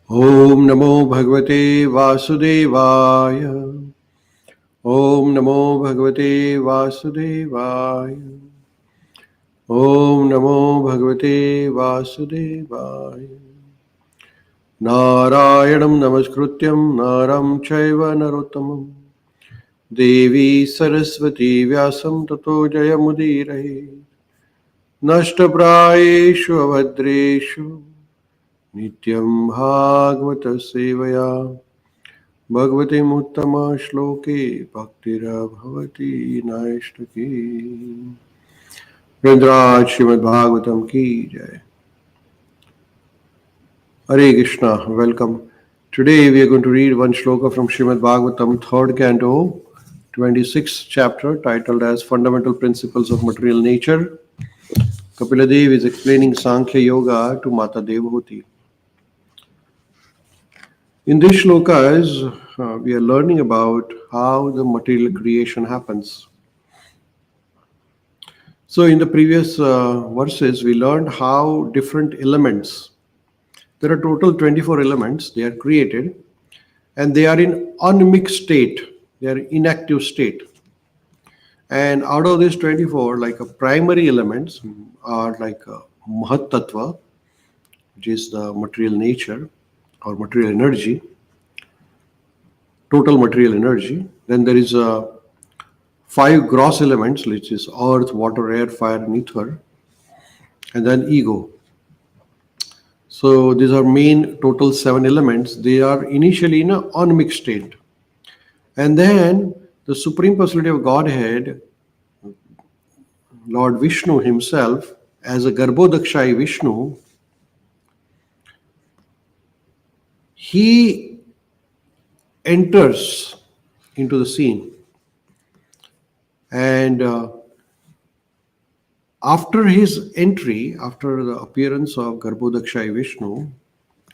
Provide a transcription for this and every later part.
Om Namo Bhagavate Vasudevaya. Om Namo Bhagavate Vasudevaya. Om Namo Bhagavate Vasudevaya. Narayanam Namaskrutyam Naram Chaiva Narottamam Devi Saraswati Vyasam Tato Jayamudirahe Nashtaprayeshu Avadreshu Nityam Bhagavata Sevaya Bhagavate Uttama Shloke Bhaktira Bhavati Naishtaki. Virāṭ Srimad Bhagavatam Ki Jai. Hare Krishna, welcome. Today we are going to read one shloka from Srimad Bhagavatam, 3rd canto, 26th chapter, titled as Fundamental Principles of Material Nature. Kapila Dev is explaining Sankhya Yoga to Mata Devhuti. In this shlokas, we are learning about how the material creation happens. So in the previous verses, we learned how different elements, there are total 24 elements, they are created and they are in unmixed state, they are inactive state. And out of these 24, like a primary elements are like a Mahat Tattva, which is the material nature or material energy, total material energy. Then there is a 5 gross elements, which is earth, water, air, fire, and ether, and then ego. So these are main total 7 elements. They are initially in an unmixed state. And then the Supreme Personality of Godhead, Lord Vishnu himself, as a Garbhodakshai Vishnu, he enters into the scene. And after his entry, after the appearance of Garbhodakshai Vishnu,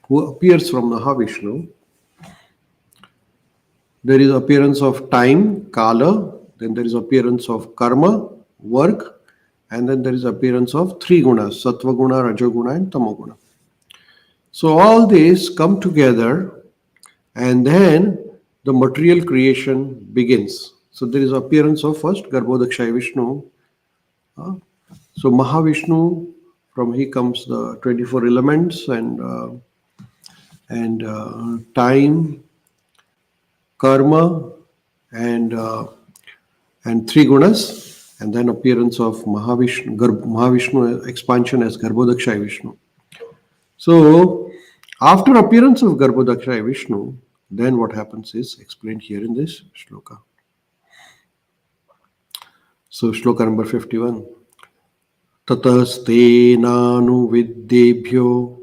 who appears from Mahavishnu, there is appearance of time, kala, then there is appearance of karma, work, and then there is appearance of 3 gunas, sattva guna, rajoguna, and tamoguna. So all these come together and then the material creation begins. So there is appearance of first Garbhodakshai Vishnu. So Mahavishnu, from he comes the 24 elements and time, karma, and 3 gunas, and then appearance of Mahavishnu expansion as Garbhodakshai Vishnu. So after appearance of Garbhodakshai Vishnu, then what happens is explained here in this shloka. So shloka number 51. Tataste nanu viddebhyo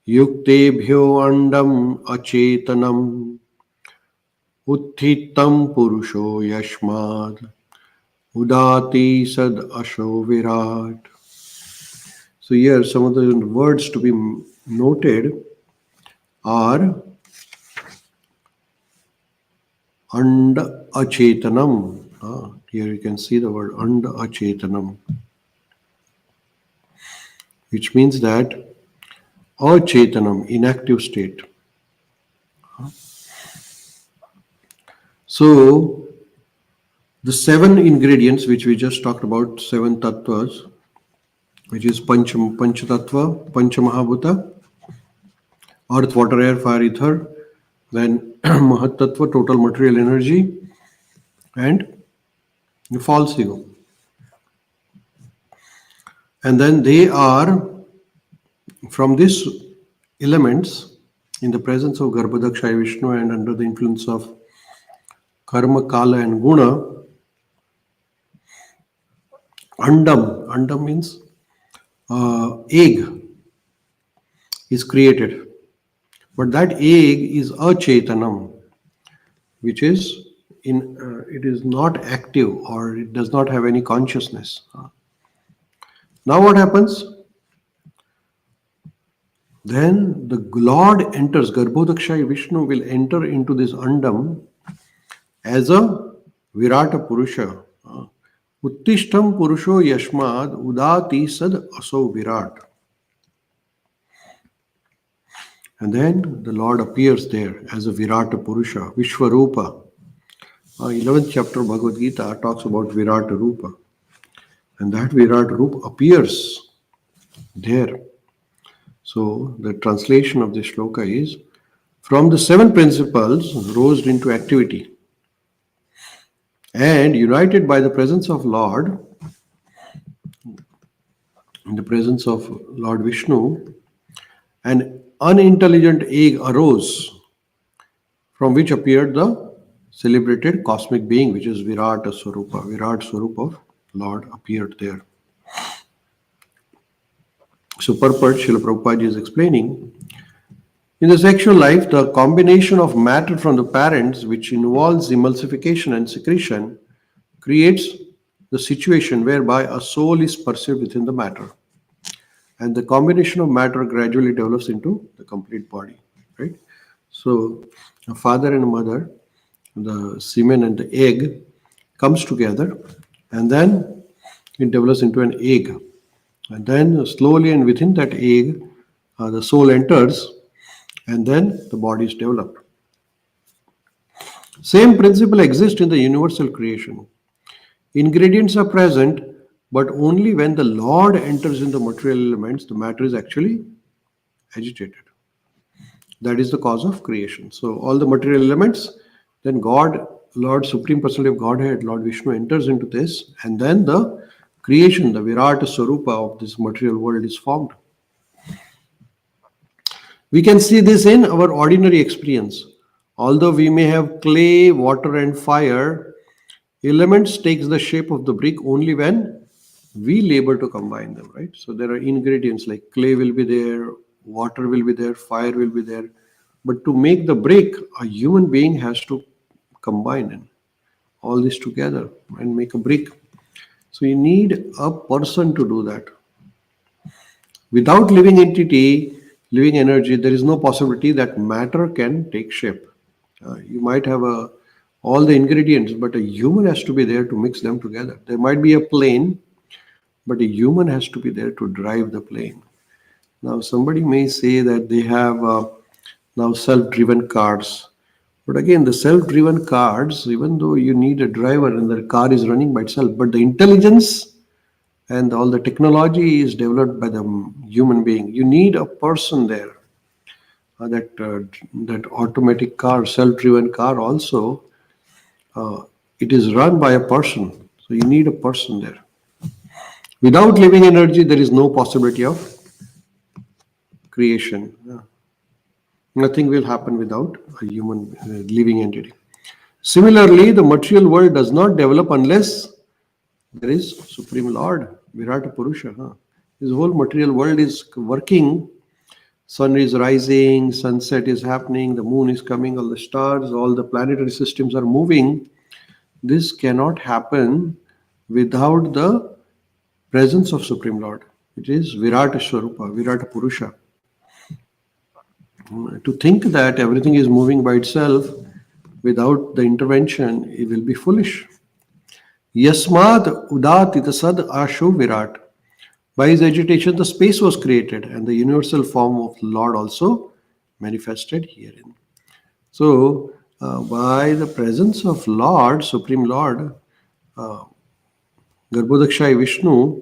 yuktebhyo andam acetanam utthitam purusho yashmad udati sad asho virāṭ. So here some of the words to be noted are and acetanam. Here you can see the word and acetanam, which means that acetanam, inactive state. So the 7 ingredients which we just talked about, 7 tattvas, which is pancha tattva, pancha mahabhuta, earth, water, air, fire, ether, then mahat tattva, total material energy, and the false ego. And then they are from these elements in the presence of Garbhodakshai Vishnu and under the influence of karma, kala, and guna. Andam means egg is created, but that egg is acetanam, which is it is not active or it does not have any consciousness. Now what happens? Then the Lord enters, Garbhodakshai Vishnu will enter into this andam as a virāṭ-puruṣa. Uttishtam purusho yashmad udati sad aso virāṭ. And then the Lord appears there as a virāṭ-puruṣa, Vishvarupa. 11th chapter of Bhagavad Gita talks about virāṭ-rupa. And that virāṭ-rupa appears there. So the translation of this shloka is, from the seven principles rose into activity and united by the presence of Lord, in the presence of Lord Vishnu, an unintelligent egg arose from which appeared the celebrated cosmic being, which is Virāṭ Swarupa. Virāṭ Swarupa of Lord appeared there. So purport, Srila Prabhupada is explaining, in the sexual life, the combination of matter from the parents, which involves emulsification and secretion, creates the situation whereby a soul is perceived within the matter. And the combination of matter gradually develops into the complete body. Right? So a father and a mother, the semen and the egg comes together, and then it develops into an egg. And then slowly and within that egg, the soul enters, and then the body is developed. Same principle exists in the universal creation. Ingredients are present, but only when the Lord enters in the material elements, the matter is actually agitated. That is the cause of creation. So all the material elements, then God, Lord, Supreme Personality of Godhead, Lord Vishnu enters into this, and then the creation, the virāṭ swarupa of this material world is formed. We can see this in our ordinary experience. Although we may have clay, water and fire, elements takes the shape of the brick only when we labor to combine them, right? So there are ingredients like clay will be there, water will be there, fire will be there. But to make the brick, a human being has to combine all this together and make a brick. So you need a person to do that. Without living entity, living energy, there is no possibility that matter can take shape. You might have all the ingredients, but a human has to be there to mix them together. There might be a plane, but a human has to be there to drive the plane. Now, somebody may say that they have now self-driven cars. But again, the self-driven cars, even though you need a driver and the car is running by itself, but the intelligence and all the technology is developed by the human being. You need a person there. That automatic car, self-driven car also, it is run by a person. So you need a person there. Without living energy, there is no possibility of creation. Nothing will happen without a human living entity. Similarly, the material world does not develop unless there is Supreme Lord, virāṭ-puruṣa. This whole material world is working. Sun is rising, sunset is happening, the moon is coming, all the stars, all the planetary systems are moving. This cannot happen without the presence of Supreme Lord. It is virāṭ swarupa, virāṭ-puruṣa. To think that everything is moving by itself without the intervention, it will be foolish. Yasmāt udātita sad asho virāṭ. By his agitation, the space was created and the universal form of the Lord also manifested herein. So, by the presence of Lord, Supreme Lord, Garbhodakshaya Vishnu,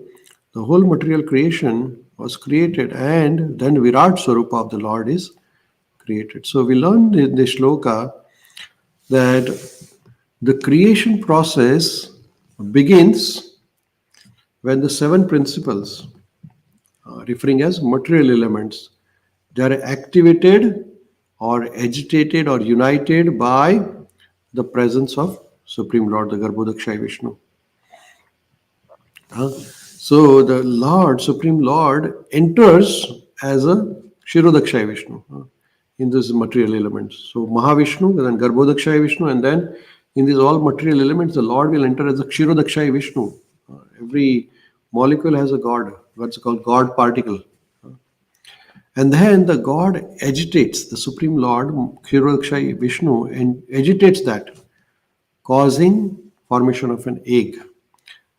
the whole material creation was created, and then virāṭ swarupa of the Lord is created. So we learned in the shloka that the creation process begins when the seven principles, referring as material elements, they are activated or agitated or united by the presence of Supreme Lord, the Garbhodakshaya Vishnu. So the Lord, Supreme Lord, enters as a Kshirodakshaya Vishnu in these material elements. So Mahavishnu, then Garbhodakshaya Vishnu, and then in these all material elements, the Lord will enter as a Kshirodakshaya Vishnu. Every molecule has a God, what's called God particle. And then the God agitates, the Supreme Lord, Kshirodakshaya Vishnu, and agitates that, causing formation of an egg.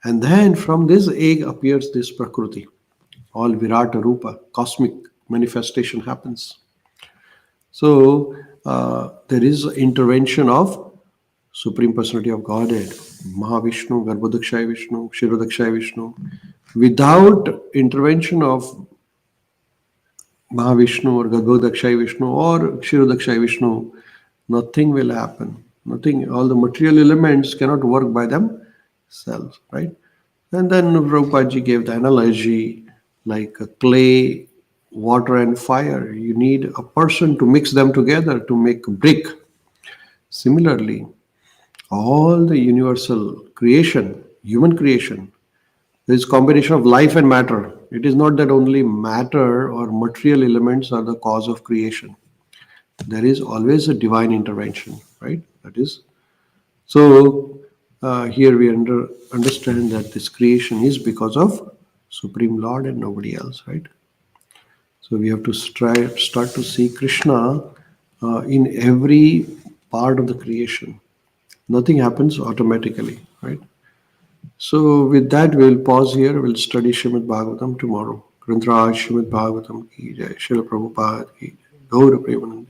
And then from this egg appears this Prakriti. All virāṭ rupa, cosmic manifestation happens. So there is intervention of Supreme Personality of Godhead, Mahavishnu, Garbhodakshaya Vishnu, Kshirodakshaya Vishnu. Without intervention of Mahavishnu or Garbhodakshaya Vishnu or Kshirodakshaya Vishnu, nothing will happen. Nothing, all the material elements cannot work by themselves, right? And then Prabhupada gave the analogy like a clay, water, and fire. You need a person to mix them together to make a brick. Similarly, all the universal creation, human creation, there is combination of life and matter. It is not that only matter or material elements are the cause of creation. There is always a divine intervention, right? That is so. Here we understand that this creation is because of Supreme Lord and nobody else, right? So we have to start to see Krishna in every part of the creation. Nothing happens automatically, right? So with that, we'll pause here. We'll study Srimad Bhagavatam tomorrow. Grantaraj Srimad Bhagavatam ki jai. Srila Prabhupada ki jai. Gaura Premanande.